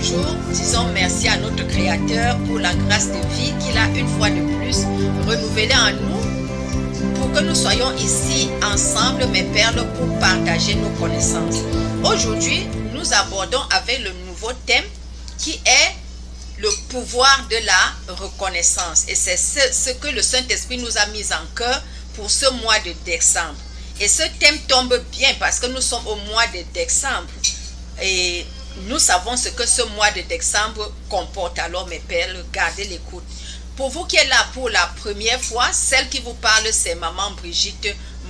toujours, disons merci à notre Créateur pour la grâce de vie qu'il a une fois de plus renouvelée en nous pour que nous soyons ici ensemble, mes perles, pour partager nos connaissances. Aujourd'hui, nous abordons avec le nouveau thème qui est le pouvoir de la reconnaissance. Et c'est ce que le Saint-Esprit nous a mis en cœur pour ce mois de décembre. Et ce thème tombe bien parce que nous sommes au mois de décembre. Et nous savons ce que ce mois de décembre comporte. Alors mes perles, gardez l'écoute. Pour vous qui êtes là pour la première fois, celle qui vous parle, c'est Maman Brigitte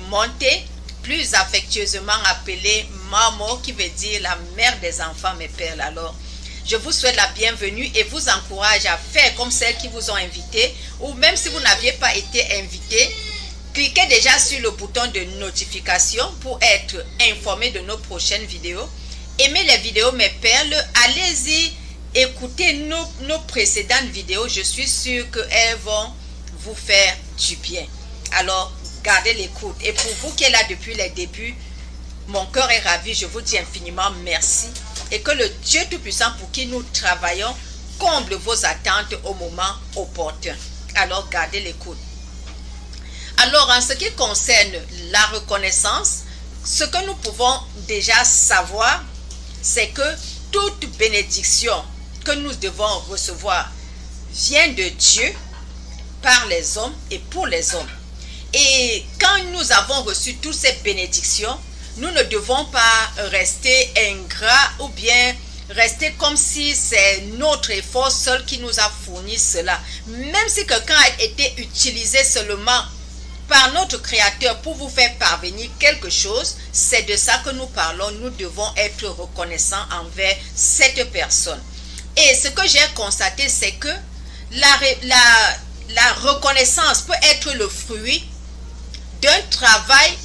Monté, plus affectueusement appelée Maman, qui veut dire la mère des enfants, mes perles. Alors, je vous souhaite la bienvenue et vous encourage à faire comme celles qui vous ont invité, ou même si vous n'aviez pas été invité, cliquez déjà sur le bouton de notification pour être informé de nos prochaines vidéos. Aimez les vidéos, mes perles, allez-y, écoutez nos précédentes vidéos, je suis sûre qu'elles vont vous faire du bien. Alors, gardez l'écoute. Et pour vous qui êtes là depuis les débuts, mon cœur est ravi, je vous dis infiniment merci. Et que le Dieu Tout-Puissant pour qui nous travaillons comble vos attentes au moment opportun. Alors, gardez l'écoute. Alors, en ce qui concerne la reconnaissance, ce que nous pouvons déjà savoir, c'est que toute bénédiction que nous devons recevoir vient de Dieu par les hommes et pour les hommes. Et quand nous avons reçu toutes ces bénédictions, nous ne devons pas rester ingrats ou bien rester comme si c'est notre effort seul qui nous a fourni cela. Même si quelqu'un a été utilisé seulement par notre Créateur pour vous faire parvenir quelque chose, c'est de ça que nous parlons. Nous devons être reconnaissants envers cette personne. Et ce que j'ai constaté, c'est que la reconnaissance peut être le fruit d'un travail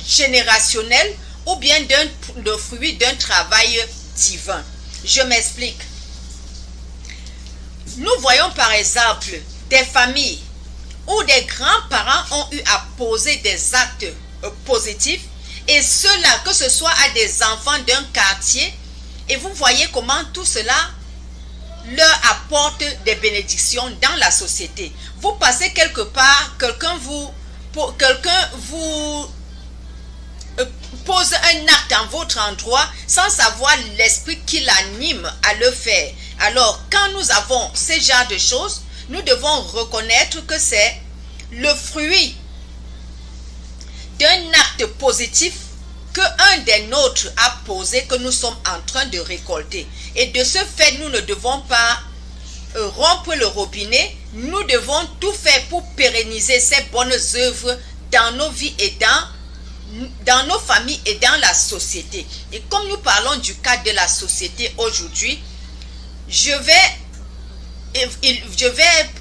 générationnel ou bien le fruit d'un travail divin. Je m'explique. Nous voyons par exemple des familles où des grands-parents ont eu à poser des actes positifs, et cela, que ce soit à des enfants d'un quartier, et vous voyez comment tout cela leur apporte des bénédictions dans la société. Vous passez quelque part, quelqu'un vous pose un acte en votre endroit sans savoir l'esprit qui l'anime à le faire. Alors, quand nous avons ce genre de choses, nous devons reconnaître que c'est le fruit d'un acte positif qu'un des nôtres a posé, que nous sommes en train de récolter. Et de ce fait, nous ne devons pas rompre le robinet. Nous devons tout faire pour pérenniser ces bonnes œuvres dans nos vies et dans nos familles et dans la société. Et comme nous parlons du cadre de la société aujourd'hui, je vais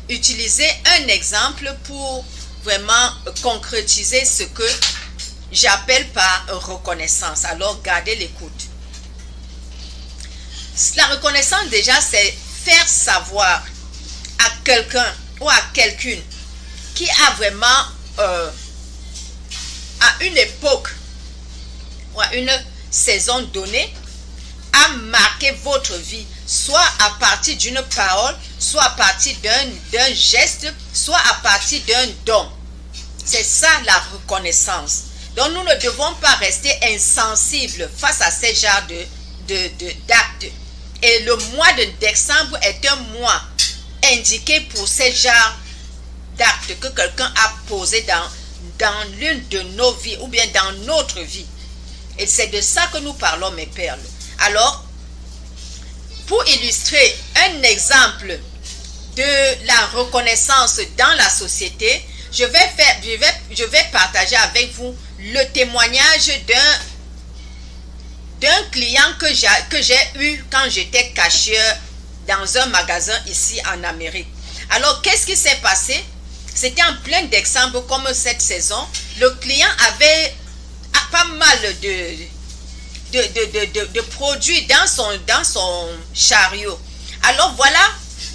utiliser un exemple pour vraiment concrétiser ce que j'appelle par reconnaissance. Alors, gardez l'écoute. La reconnaissance, déjà, c'est faire savoir à quelqu'un ou à quelqu'une qui a vraiment, à une époque ou à une saison donnée, a marqué votre vie, soit à partir d'une parole, soit à partir d'un geste, soit à partir d'un don. C'est ça la reconnaissance. Donc nous ne devons pas rester insensibles face à ces genres d'actes. Et le mois de décembre est un mois indiqué pour ces genres d'actes que quelqu'un a posé dans l'une de nos vies ou bien dans notre vie. Et c'est de ça que nous parlons, mes perles. Alors, pour illustrer un exemple de la reconnaissance dans la société, je vais partager avec vous le témoignage d'un client que j'ai eu quand j'étais cachère dans un magasin ici en Amérique. Alors, qu'est-ce qui s'est passé? C'était en plein décembre comme cette saison. Le client avait pas mal de produits dans son chariot. Alors voilà,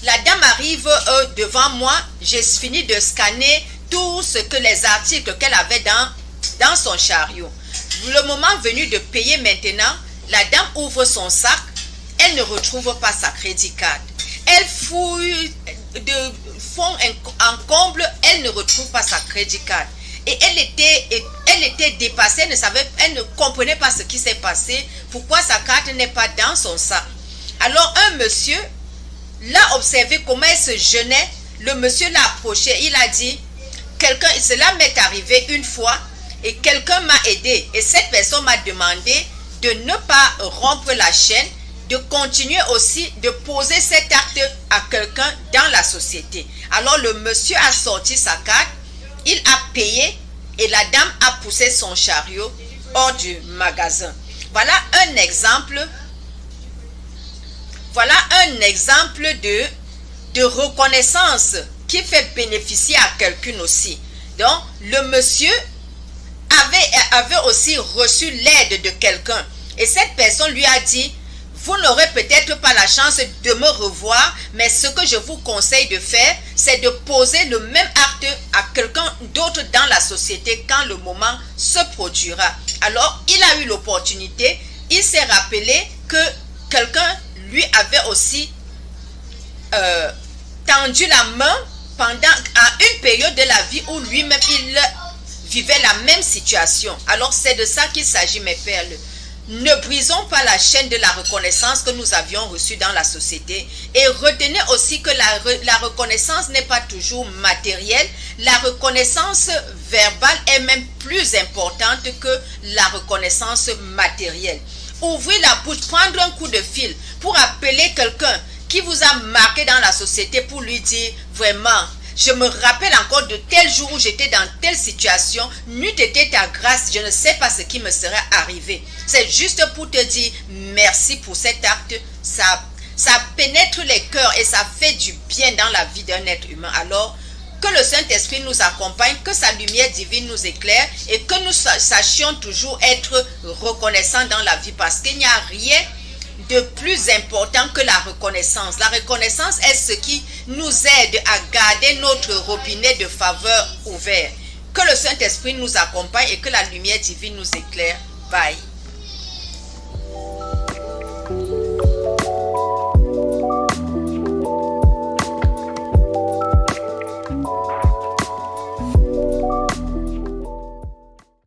la dame arrive devant moi. J'ai fini de scanner tout ce que les articles qu'elle avait dans son chariot. Le moment venu de payer maintenant, la dame ouvre son sac, elle ne retrouve pas sa crédit card. Elle fouille de fond en comble, elle ne retrouve pas sa crédit card. Et elle était dépassée, elle ne comprenait pas ce qui s'est passé, pourquoi sa carte n'est pas dans son sac. Alors un monsieur l'a observé comment elle se jeûnait. Le monsieur l'a approché, il a dit, cela m'est arrivé une fois et quelqu'un m'a aidé. Et cette personne m'a demandé de ne pas rompre la chaîne, de continuer aussi de poser cet acte à quelqu'un dans la société. Alors le monsieur a sorti sa carte, il a payé et la dame a poussé son chariot hors du magasin. Voilà un exemple. Voilà un exemple de reconnaissance qui fait bénéficier à quelqu'un aussi. Donc, le monsieur avait aussi reçu l'aide de quelqu'un. Et cette personne lui a dit, vous n'aurez peut-être pas la chance de me revoir, mais ce que je vous conseille de faire, c'est de poser le même acte à quelqu'un d'autre dans la société quand le moment se produira. Alors, il a eu l'opportunité, il s'est rappelé que quelqu'un lui avait aussi tendu la main à une période de la vie où lui-même il vivait la même situation. Alors c'est de ça qu'il s'agit, mes perles. Ne brisons pas la chaîne de la reconnaissance que nous avions reçue dans la société et retenez aussi que la reconnaissance n'est pas toujours matérielle. La reconnaissance verbale est même plus importante que la reconnaissance matérielle. Ouvrez la bouche, prendre un coup de fil pour appeler quelqu'un qui vous a marqué dans la société pour lui dire vraiment, je me rappelle encore de tel jour où j'étais dans telle situation, n'eût été ta grâce, je ne sais pas ce qui me serait arrivé. C'est juste pour te dire merci pour cet acte, ça pénètre les cœurs et ça fait du bien dans la vie d'un être humain. Alors, que le Saint-Esprit nous accompagne, que sa lumière divine nous éclaire et que nous sachions toujours être reconnaissants dans la vie parce qu'il n'y a rien de plus important que la reconnaissance. La reconnaissance est ce qui nous aide à garder notre robinet de faveur ouvert. Que le Saint-Esprit nous accompagne et que la lumière divine nous éclaire. Bye.